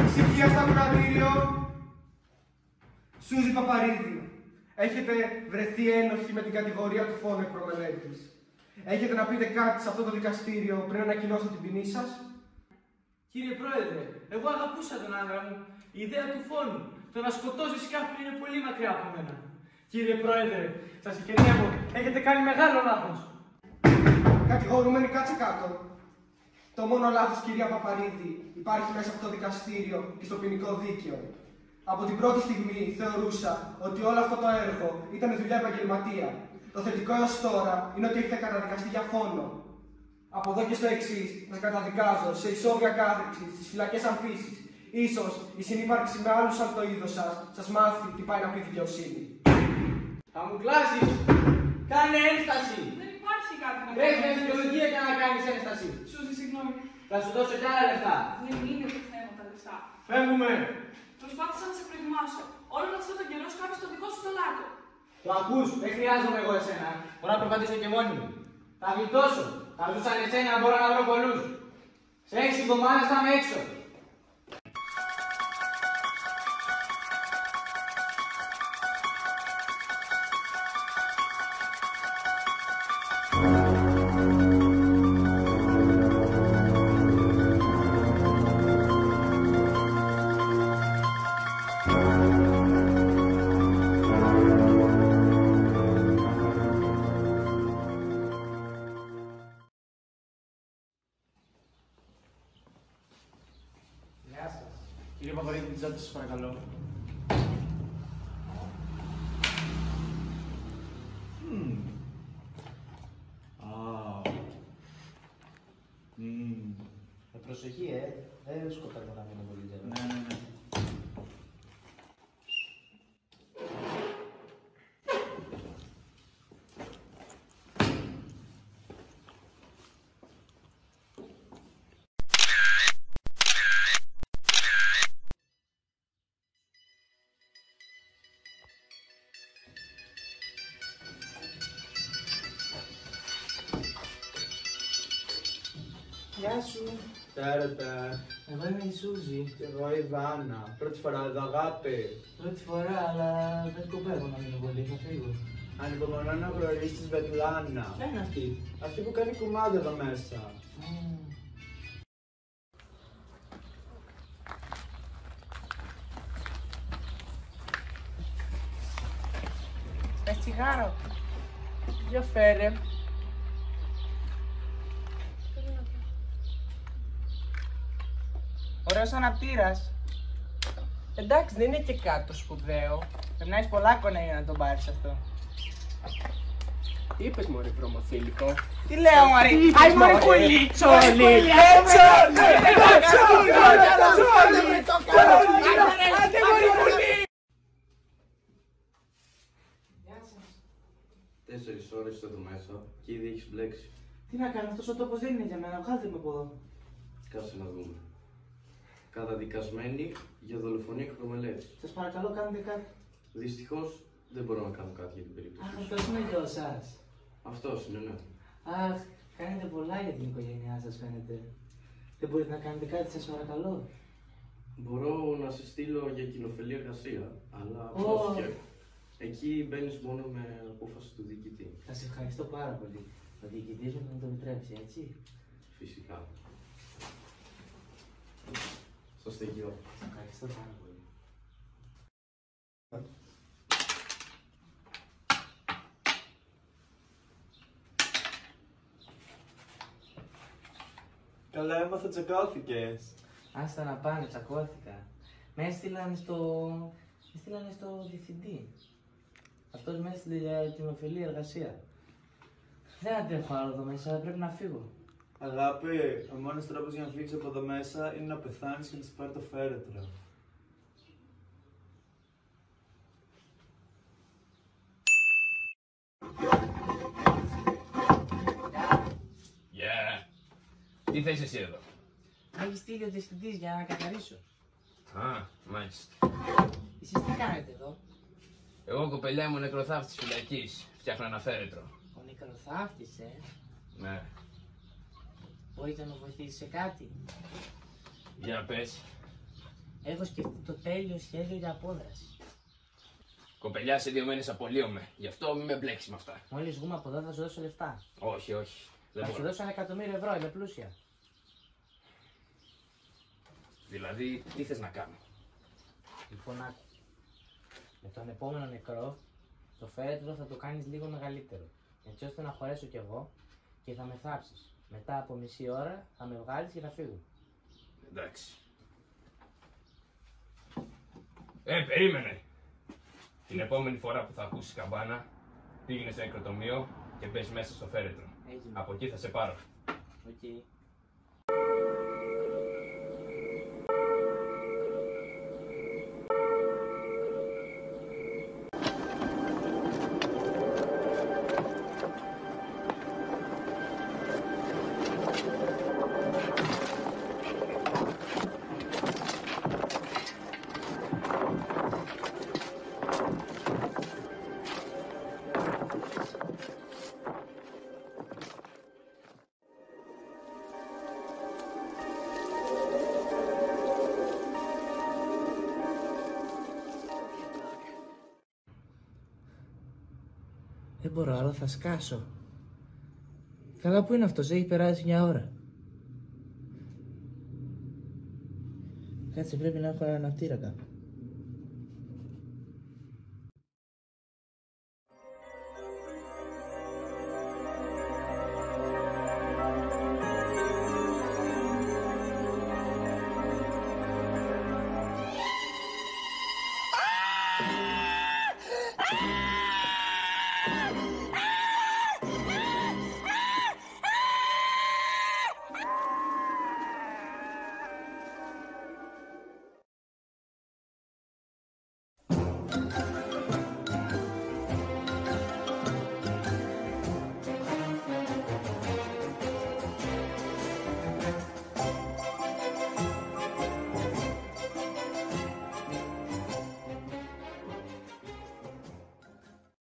Ησυχία στο ακροατήριο. Σούζη Παπαρίδη, έχετε βρεθεί ένοχοι με την κατηγορία του φόνου εκ προμελέτης. Έχετε να πείτε κάτι σε αυτό το δικαστήριο πριν ανακοινώσω την ποινή σας? Κύριε Πρόεδρε, εγώ αγαπούσα τον άντρα μου. Η ιδέα του φόνου, το να σκοτώσεις κάποιον είναι πολύ μακριά από μένα. Κύριε Πρόεδρε, σας συγχαιρετώ, έχετε κάνει μεγάλο λάθος. Κατηγορούμενοι, κάτσε κάτω. Το μόνο λάθος, κυρία Παπαρίδη, υπάρχει μέσα από το δικαστήριο και στο ποινικό δίκαιο. Από την πρώτη στιγμή θεωρούσα ότι όλο αυτό το έργο ήταν δουλειά επαγγελματία. Το θετικό έως τώρα είναι ότι έχετε καταδικαστεί για φόνο. Από εδώ και στο εξής, σας καταδικάζω σε ισόβια κάθριξη στις φυλακές Αμφίσης. Ίσως η συνύπαρξη με άλλους από το είδος σας μάθει τι πάει να πει δικαιοσύνη. Θα μου κλάσεις! Κάνε ένσταση! Δεν υπάρχει κάτι να Πρέπει με δικαιολογία για να κάνεις ένσταση. Σούζη, συγγνώμη. Θα σου δώσω κι άλλα λεφτά. Δεν είναι το θέμα τα λεφτά. Φεύγουμε! Προσπάθησα να σε προετοιμάσω. Όλο αυτό τον καιρό σκάβεις το δικό σου το λάκκο. Το ακούς, δεν χρειάζομαι εγώ εσένα. Μπορώ να προπατήσω και μόνη μου. Θα γλιτώσω. Θα ζω σαν εσένα, μπορώ να βρω πολλούς. Σε 6 εβδομάδες θα είμαι έξω. Γεια σας. Κύριε Παπαρίδη, την τσάντα σας παρακαλώ. Προσοχή, δεν σκοπεύω να μείνω πολύ καιρό. Ναι. Γεια σου. Χαίρετε. Εγώ είμαι η Σούζη. Και εγώ η Βάνα. Πρώτη φορά εδώ, αγάπη. Πρώτη φορά, αλλά δεν σκοπεύω να μείνω πολύ, θα φύγω. Ανυπομονώ να γνωρίσεις τη Σβετλάνα. Ποια είναι αυτή? Αυτή που κάνει κουμάντα εδώ μέσα. Θες τσιγάρο? Για φέρε. Ωραίος αναπτήρας. Εντάξει, δεν είναι και κάτι το σπουδαίο. Πρέπει να έχεις πολλά κονέα για να τον πάρεις αυτό. Τι είπες μωρέ βρωμοθήλικο? Τι λέω μωρέ, άι μωρέ κουλίτσολι. Άντε μωρέ κουλί. 4 ώρες είσαι εδώ μέσα και ήδη έχεις μπλέξει. Τι να κάνω, αυτός ο τόπος δεν είναι για μένα, βγάλτε με από εδώ. Κάτσε να δούμε. Καταδικασμένη για δολοφονία εκ προμελέτης. Σας παρακαλώ, κάντε κάτι. Δυστυχώς δεν μπορώ να κάνω κάτι για την περίπτωση Αχ, σου. αυτός είναι γιος σας. Αυτός είναι, ναι. Αχ, κάνετε πολλά για την οικογένειά σας φαίνεται. Δεν μπορείτε να κάνετε κάτι, σας παρακαλώ. Μπορώ να σε στείλω για κοινοφελή εργασία, αλλά και εκεί μπαίνεις μόνο με απόφαση του διοικητή. Θα σε ευχαριστώ πάρα πολύ. Ο διοικητής μου θα το επιτρέψει, έτσι. Φυσικά. Στο στεγείο. Σας ευχαριστώ πάρα πολύ. Καλά έμαθα, τσακώθηκες. Άστα να πάνε, τσακώθηκα. Με έστειλαν στο διευθυντή. Αυτός με έστειλε για κοινοφελή εργασία. Δεν αντέχω άλλο εδώ μέσα, πρέπει να φύγω. Αγάπη, ο μόνος τρόπος για να φύγεις από εδώ μέσα είναι να πεθάνεις και να σε πάρει το φέρετρο. Τι θες εσύ εδώ? Με έχει στείλει ο διευθυντής για να καθαρίσω. Α, μάλιστα. Εσείς τι κάνετε εδώ? Εγώ κοπελιά ήμουν νεκροθάφτης της φυλακής. Φτιάχνω ένα φέρετρο. Ο νεκροθάφτης, Ναι. Μπορείτε να μου βοηθήσει σε κάτι? Για πες. Έχω σκεφτεί το τέλειο σχέδιο για απόδραση. Κοπελιά, σε 2 μήνες απολύομαι. Γι' αυτό μην με μπλέξεις με αυτά. Μόλις βγούμε από εδώ θα σου δώσω λεφτά. Όχι, όχι. Δεν Θα σου μπορώ. δώσω 1.000.000 ευρώ, είμαι πλούσια. Δηλαδή, τι θες να κάνω. Λοιπόν, άκου. Με τον επόμενο νεκρό, το φέρετρο θα το κάνεις λίγο μεγαλύτερο. Έτσι ώστε να χωρέσω κι εγώ και θα με θάψεις. Μετά από μισή ώρα θα με βγάλεις και θα φύγω. Εντάξει. Περίμενε. Την επόμενη φορά που θα ακούσεις καμπάνα, πήγαινε σε νεκροτομείο και μπες μέσα στο φέρετρο. Έγινε. Από εκεί θα σε πάρω. Οκ. Δεν μπορώ άλλο, θα σκάσω. Καλά, πού είναι αυτός, έχει περάσει 1 ώρα. Κάτσε, πρέπει να έχω ένα αναπτήρα κάπου.